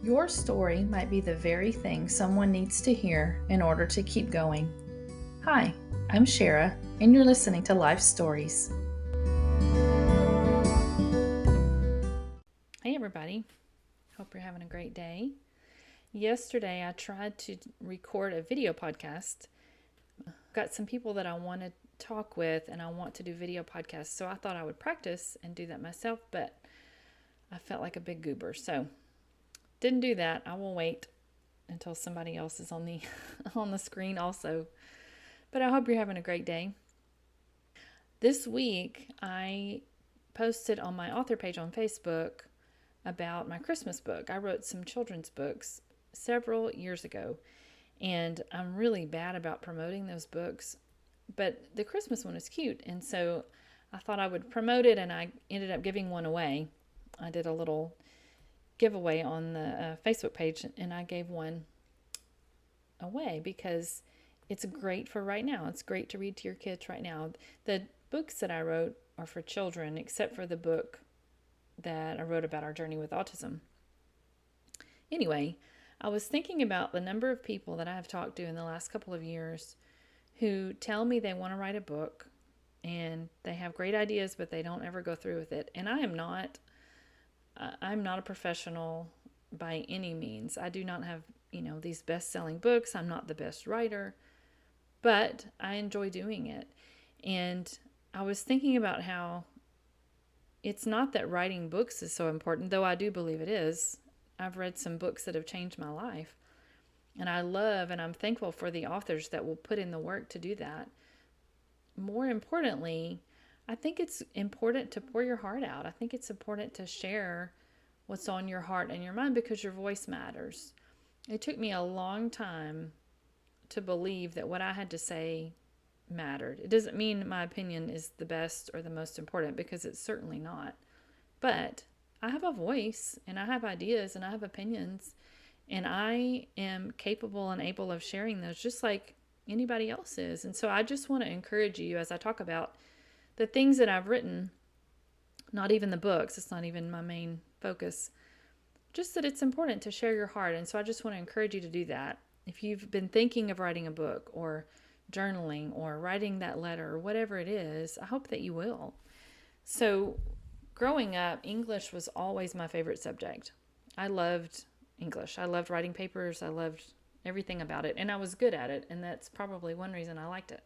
Your story might be the very thing someone needs to hear in order to keep going. Hi, I'm Shara, and you're listening to Life Stories. Hey, everybody. Hope you're having a great day. Yesterday, I tried to record a video podcast. Got some people that I want to talk with, and I want to do video podcasts, so I thought I would practice and do that myself, but I felt like a big goober, so didn't do that. I will wait until somebody else is on the on the screen also. But I hope you're having a great day. This week, I posted on my author page on Facebook about my Christmas book. I wrote some children's books several years ago, and I'm really bad about promoting those books, but the Christmas one is cute, and so I thought I would promote it, and I ended up giving one away. I did a little giveaway on the Facebook page, and I gave one away because it's great for right now. It's great to read to your kids right now. The books that I wrote are for children, except for the book that I wrote about our journey with autism. Anyway, I was thinking about the number of people that I have talked to in the last couple of years who tell me they want to write a book and they have great ideas, but they don't ever go through with it. And I'm not a professional by any means. I do not have, these best-selling books. I'm not the best writer, but I enjoy doing it. And I was thinking about how it's not that writing books is so important, though I do believe it is. I've read some books that have changed my life, and I love and I'm thankful for the authors that will put in the work to do that. More importantly, I think it's important to pour your heart out. I think it's important to share what's on your heart and your mind because your voice matters. It took me a long time to believe that what I had to say mattered. It doesn't mean my opinion is the best or the most important, because it's certainly not. But I have a voice, and I have ideas, and I have opinions, and I am capable and able of sharing those just like anybody else is. And so I just want to encourage you as I talk about the things that I've written, not even the books, it's not even my main focus, just that it's important to share your heart. And so I just want to encourage you to do that. If you've been thinking of writing a book or journaling or writing that letter or whatever it is, I hope that you will. So growing up, English was always my favorite subject. I loved English. I loved writing papers. I loved everything about it, and I was good at it, and that's probably one reason I liked it.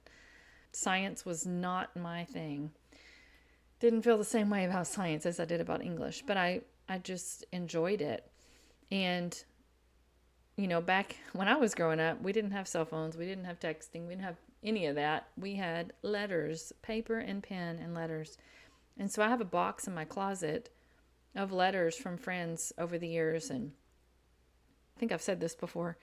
Science was not my thing. Didn't feel the same way about science as I did about English, but I just enjoyed it. And, back when I was growing up, we didn't have cell phones. We didn't have texting. We didn't have any of that. We had letters, paper and pen and letters. And so I have a box in my closet of letters from friends over the years. And I think I've said this before.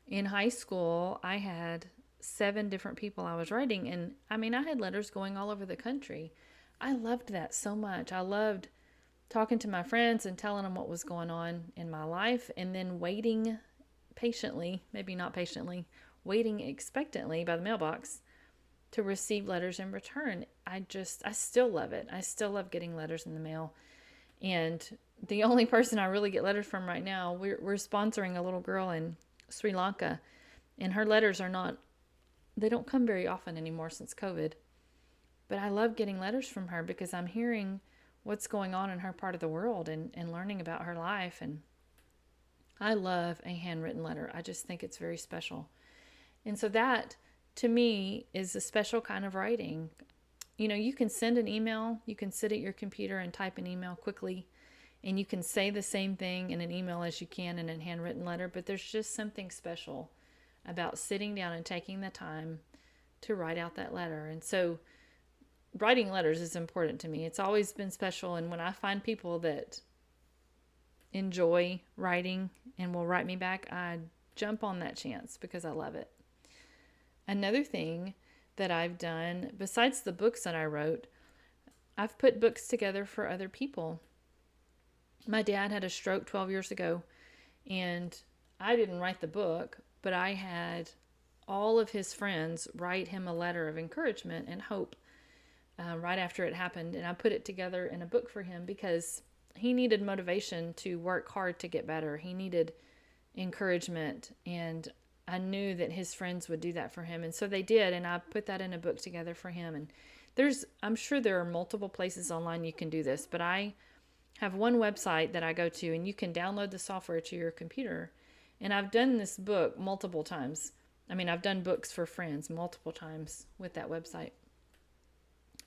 In high school, I had 7 different people I was writing. And I had letters going all over the country. I loved that so much. I loved talking to my friends and telling them what was going on in my life, and then waiting patiently, maybe not patiently, waiting expectantly by the mailbox to receive letters in return. I still love it. I still love getting letters in the mail. And the only person I really get letters from right now, we're sponsoring a little girl in Sri Lanka, and her letters they don't come very often anymore since COVID. But I love getting letters from her because I'm hearing what's going on in her part of the world and learning about her life. And I love a handwritten letter. I just think it's very special. And so that, to me, is a special kind of writing. You can send an email. You can sit at your computer and type an email quickly, and you can say the same thing in an email as you can in a handwritten letter. But there's just something special about sitting down and taking the time to write out that letter. And so writing letters is important to me. It's always been special. And when I find people that enjoy writing and will write me back, I jump on that chance because I love it. Another thing that I've done, besides the books that I wrote, I've put books together for other people. My dad had a stroke 12 years ago, and I didn't write the book, but I had all of his friends write him a letter of encouragement and hope right after it happened, and I put it together in a book for him because he needed motivation to work hard to get better. He needed encouragement, and I knew that his friends would do that for him, and so they did, and I put that in a book together for him. And I'm sure there are multiple places online you can do this, but I have one website that I go to, and you can download the software to your computer. And I've done this book multiple times. I mean, I've done books for friends multiple times with that website.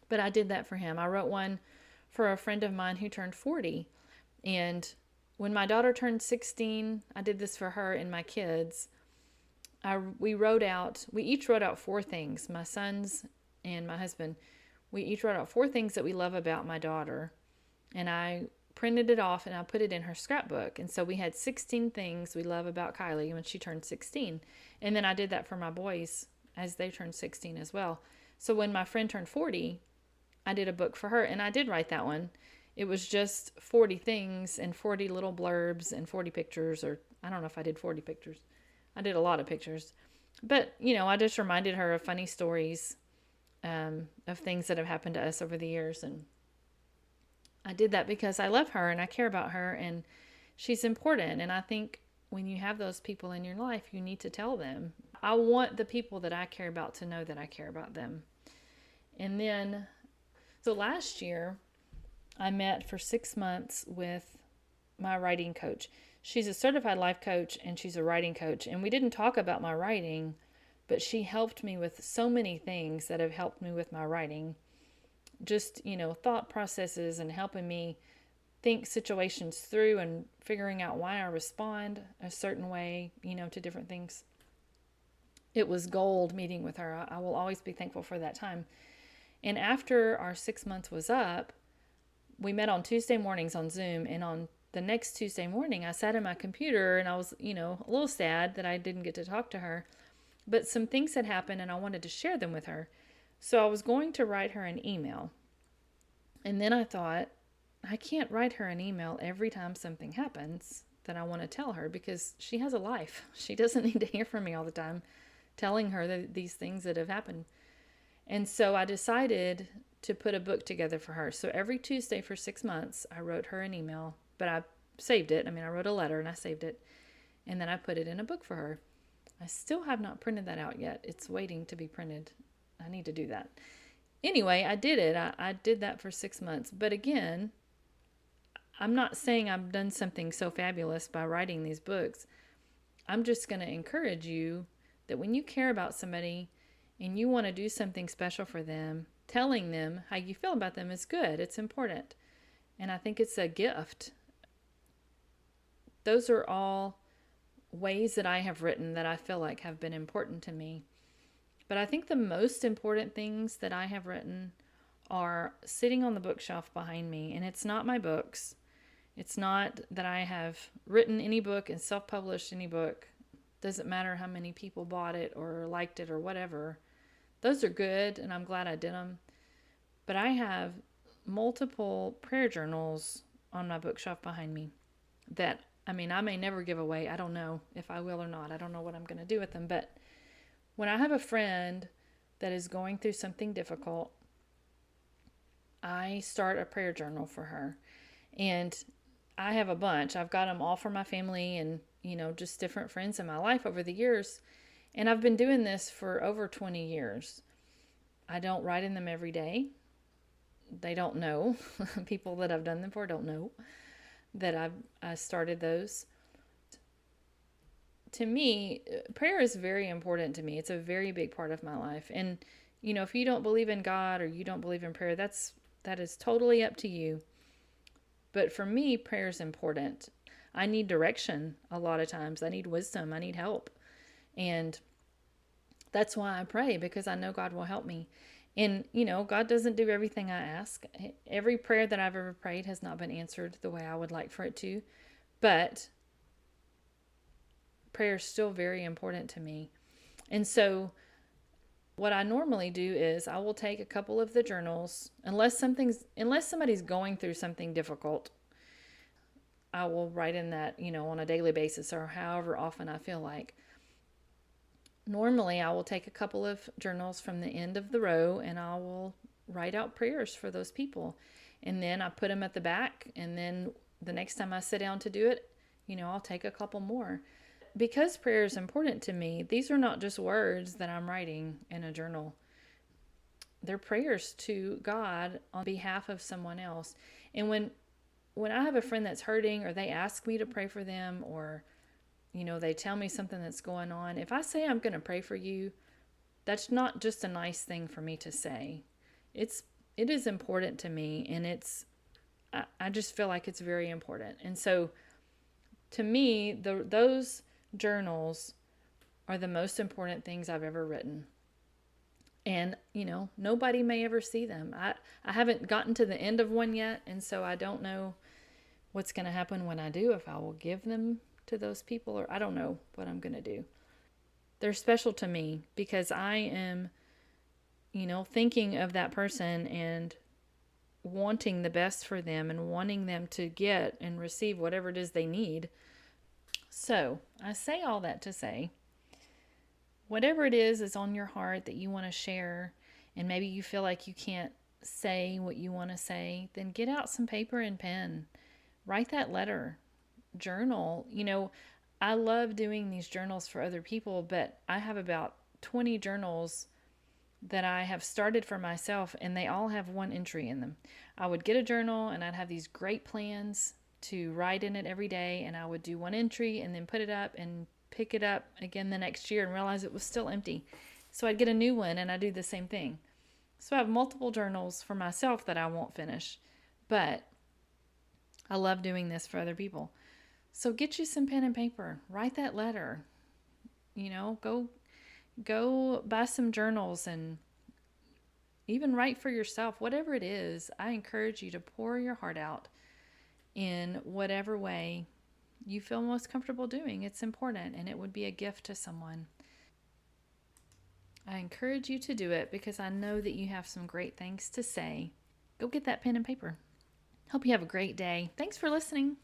But I did that for him. I wrote one for a friend of mine who turned 40. And when my daughter turned 16, I did this for her and my kids. We each wrote out 4 things. My sons and my husband, we each wrote out 4 things that we love about my daughter. And I printed it off and I put it in her scrapbook. And so we had 16 things we love about Kylie when she turned 16. And then I did that for my boys as they turned 16 as well. So when my friend turned 40, I did a book for her, and I did write that one. It was just 40 things and 40 little blurbs and 40 pictures, or I don't know if I did 40 pictures. I did a lot of pictures. But, I just reminded her of funny stories of things that have happened to us over the years. And I did that because I love her and I care about her, and she's important. And I think when you have those people in your life, you need to tell them. I want the people that I care about to know that I care about them. And then, so last year, I met for 6 months with my writing coach. She's a certified life coach and she's a writing coach. And we didn't talk about my writing, but she helped me with so many things that have helped me with my writing. Just, thought processes and helping me think situations through and figuring out why I respond a certain way, to different things. It was gold meeting with her. I will always be thankful for that time. And after our 6 months was up, we met on Tuesday mornings on Zoom. And on the next Tuesday morning, I sat at my computer and I was, a little sad that I didn't get to talk to her. But some things had happened and I wanted to share them with her. So I was going to write her an email. And then I thought, I can't write her an email every time something happens that I want to tell her, because she has a life. She doesn't need to hear from me all the time telling her these things that have happened. And so I decided to put a book together for her. So every Tuesday for 6 months, I wrote her an email, but I saved it. I wrote a letter and I saved it. And then I put it in a book for her. I still have not printed that out yet. It's waiting to be printed. I need to do that. Anyway, I did it. I did that for 6 months. But again, I'm not saying I've done something so fabulous by writing these books. I'm just going to encourage you that when you care about somebody and you want to do something special for them, telling them how you feel about them is good. It's important. And I think it's a gift. Those are all ways that I have written that I feel like have been important to me. But I think the most important things that I have written are sitting on the bookshelf behind me. And it's not my books. It's not that I have written any book and self-published any book. Doesn't matter how many people bought it or liked it or whatever. Those are good, and I'm glad I did them. But I have multiple prayer journals on my bookshelf behind me that, I may never give away. I don't know if I will or not. I don't know what I'm going to do with them. But when I have a friend that is going through something difficult, I start a prayer journal for her. And I have a bunch. I've got them all for my family and, just different friends in my life over the years. And I've been doing this for over 20 years. I don't write in them every day. They don't know. People that I've done them for don't know that I started those. To me, prayer is very important to me. It's a very big part of my life. And, if you don't believe in God or you don't believe in prayer, that is totally up to you. But for me, prayer is important. I need direction a lot of times. I need wisdom. I need help. And that's why I pray, because I know God will help me. And, God doesn't do everything I ask. Every prayer that I've ever prayed has not been answered the way I would like for it to. But prayer is still very important to me. And so what I normally do is I will take a couple of the journals, unless somebody's going through something difficult, I will write in that, on a daily basis or however often I feel like. Normally, I will take a couple of journals from the end of the row and I will write out prayers for those people. and then I put them at the back, and then the next time I sit down to do it, I'll take a couple more. Because prayer is important to me, these are not just words that I'm writing in a journal. They're prayers to God on behalf of someone else. And when I have a friend that's hurting, or they ask me to pray for them, or they tell me something that's going on, if I say I'm going to pray for you, that's not just a nice thing for me to say. It is important to me, and I just feel like it's very important. And so to me, those journals are the most important things I've ever written. And, nobody may ever see them. I haven't gotten to the end of one yet, and so I don't know what's going to happen when I do, if I will give them to those people, or I don't know what I'm going to do. They're special to me because I am, thinking of that person and wanting the best for them and wanting them to get and receive whatever it is they need. So I say all that to say, whatever it is on your heart that you want to share, and maybe you feel like you can't say what you want to say, then get out some paper and pen. Write that letter. Journal. I love doing these journals for other people, but I have about 20 journals that I have started for myself, and they all have one entry in them. I would get a journal, and I'd have these great plans to write in it every day, and I would do one entry and then put it up and pick it up again the next year and realize it was still empty. So I'd get a new one, and I do the same thing. So I have multiple journals for myself that I won't finish, but I love doing this for other people. So get you some pen and paper. Write that letter. Go buy some journals and even write for yourself. Whatever it is, I encourage you to pour your heart out in whatever way you feel most comfortable doing. It's important, and it would be a gift to someone. I encourage you to do it because I know that you have some great things to say. Go get that pen and paper. Hope you have a great day. Thanks for listening.